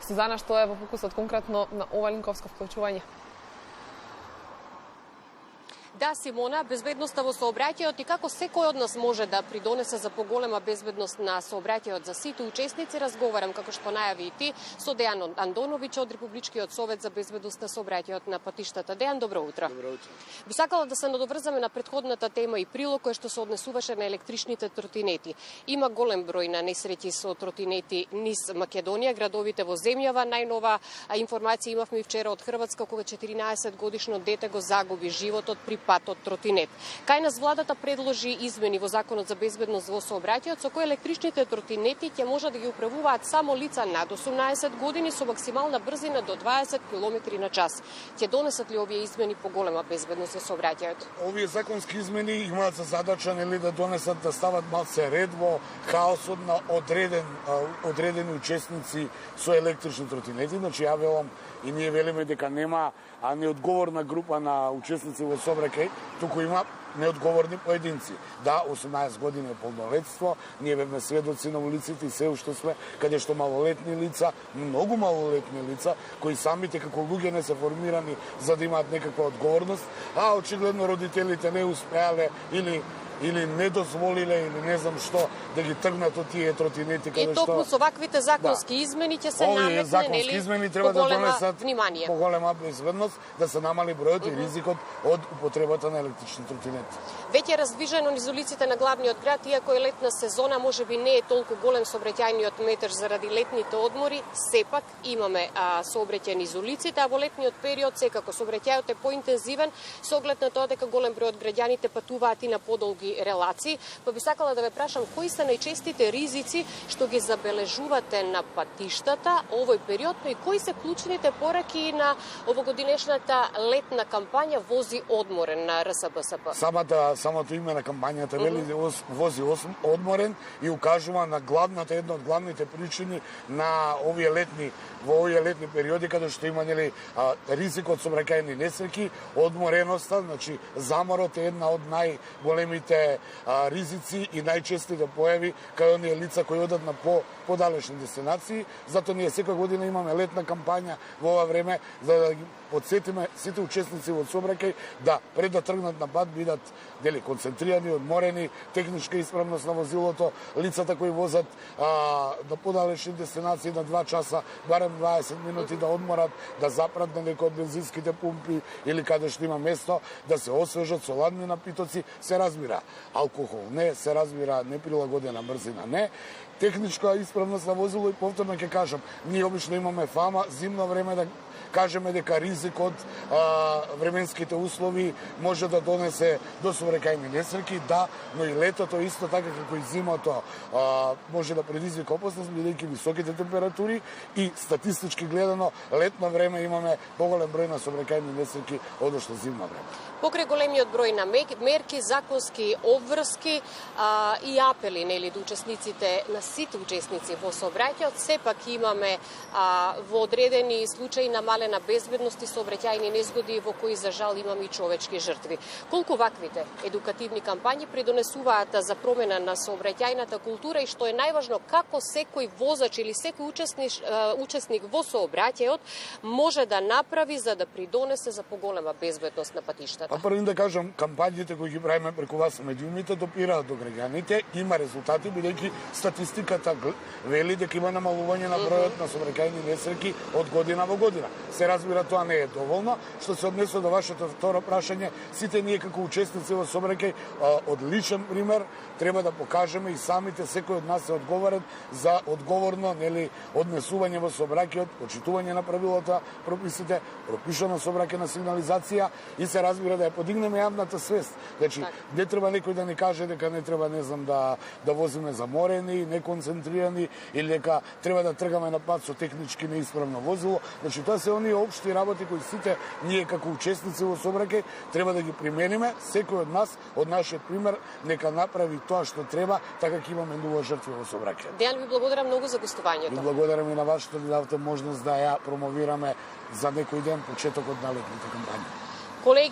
Сузана, што е во фокусот конкретно на ова линковско вклучување? Да, Симона, безбедноста во сообраќајот и како секој од нас може да придонесе за поголема безбедност на сообраќајот за сите учесници, разговарам, како што најави и ти, со Дејан Андоновиќ од Републичкиот совет за безбедност на сообраќајот на патиштата. Дејан, добро утро. Добро утро. Би сакала да се надоврзаме на претходната тема и прилог кој што се однесуваше на електричните тротинети. Има голем број на несреќи со тротинети низ Македонија, градовите во земјава. Најнова информација имавме и вчера од Хрватска, кога 14 годишно дете го загуби животот при патот тротинет. Кај нас владата предложи измени во Законот за безбедност во сообраќајот, со кои електричните тротинети ќе може да ги управуваат само лица над 18 години со максимална брзина до 20 км на час. Ќе донесат ли овие измени поголема безбедност во сообраќајот? Овие законски измени имаат за задача да донесат да стават малце ред во хаосот на одредени учесници со електрични тротинети. Значи ја велам и ние велиме дека нема неодговорна група на учесници во сообраќај, туку има неодговорни поединци. Да, 18 години е полнолетство, ние бевме сведоци на улиците и се уште сме, каде што малолетни лица, многу малолетни лица, кои самите како луѓе не се формирани за да имаат некаква одговорност, а очигледно родителите не успеале или не дозволиле или не знам што да ги тргнат од тие тротинети каде што. И токму со ваквите законски измени ќе се наметне, овие законски измени треба да донесат внимание. Поголема безбедност, да се намали бројот и ризикот од употребата на електрични тротинети. Веќе раздвижено низ улиците на главниот град, иако е летна сезона, можеби не е толку голем сообраќајниот метеж заради летните одмори, сепак имаме сообраќај низ улиците, а во летниот период секако сообраќајот е поинтензивен со оглед на тоа дека голем број од граѓаните патуваат и на подолги релации. Па би сакала да ве прашам кои се најчестите ризици што ги забележувате на патиштата овој период, но и кои се клучните пораки на овогодинешната летна кампања Вози одморен на РСБСП? Самото име на кампањата вели Вози одморен и укажува на една од главните причини на во овие летни периоди каде што има ризик од сообраќајни несреќи, одмореноста, значи заморот е една од најголемите ризици и најчестите појави кај оние лица кои одат на подалечни дестинации. Затоа ние секоја година имаме летна кампања во ова време за да ги подсетиме сите учесници во сообраќај да пред да тргнат на пат бидат концентрирани, одморени, техничка исправност на возилото, лицата кои возат на подалечни дестинации на 2 часа, барем 20 минути да одморат, да запрат на некој од бензинските пумпи или каде што има место, да се освежат со ладни напитоци, се разбира. Алкохол не, се разбира неприлагодена брзина не. Техничка исправност на возило и повторно ќе кажам, ние обично имаме фама зимно време да кажеме дека ризикот временските услови може да донесе до сообраќајни несреќи, да, но и летото исто така како и зимото може да предизвика опасност бидејќи високите температури и статистички гледано летно време имаме поголем број на сообраќајни несреќи одошто зимно време. Покрај големиот број на мерки, законски обврски и апели до учесниците, на сите учесници во сообраќајот, сепак имаме во одредени случаи намалена безбедност и сообраќајни незгоди во кои за жал имаме и човечки жртви. Колку ваквите едукативни кампањи придонесуваат за промена на сообраќајната култура и што е најважно како секој возач или секој учесник во сообраќајот може да направи за да придонесе за поголема безбедност на патиштата? Прво да кажам, кампањите кои ги правиме преку вас медиумите допираат до граѓаните, има резултати бидејќи статистиката вели дека има намалување на бројот на сообраќајни несреќи од година во година. Се разбира, тоа не е доволно. Што се однесува до вашето второ прашање, сите ние како учесници во сообраќај од личен пример треба да покажеме и самите секој од нас е одговорен за одговорно однесување во сообраќајот, почитување на правилата, прописите, пропишана сообраќајна сигнализација и се разбира да ја подигнеме јавната свест. Значи, не треба некој да ни каже дека не треба, не знам, да возиме заморени, неконцентрирани или дека треба да тргаме на пат со технички неисправно возило. Значи, тоа се оние општи работи кои сите ние како учесници во сообраќај треба да ги примениме. Секој од нас, од нашиот пример, нека направи тоа што треба, така ќе имаме нула жртви во сообраќај. Дејан, ви благодарам многу за гостувањето. Ви благодарам и на вас што ни давате можност да ја промовираме за некој ден почетокот на летните кампањи. Колеги,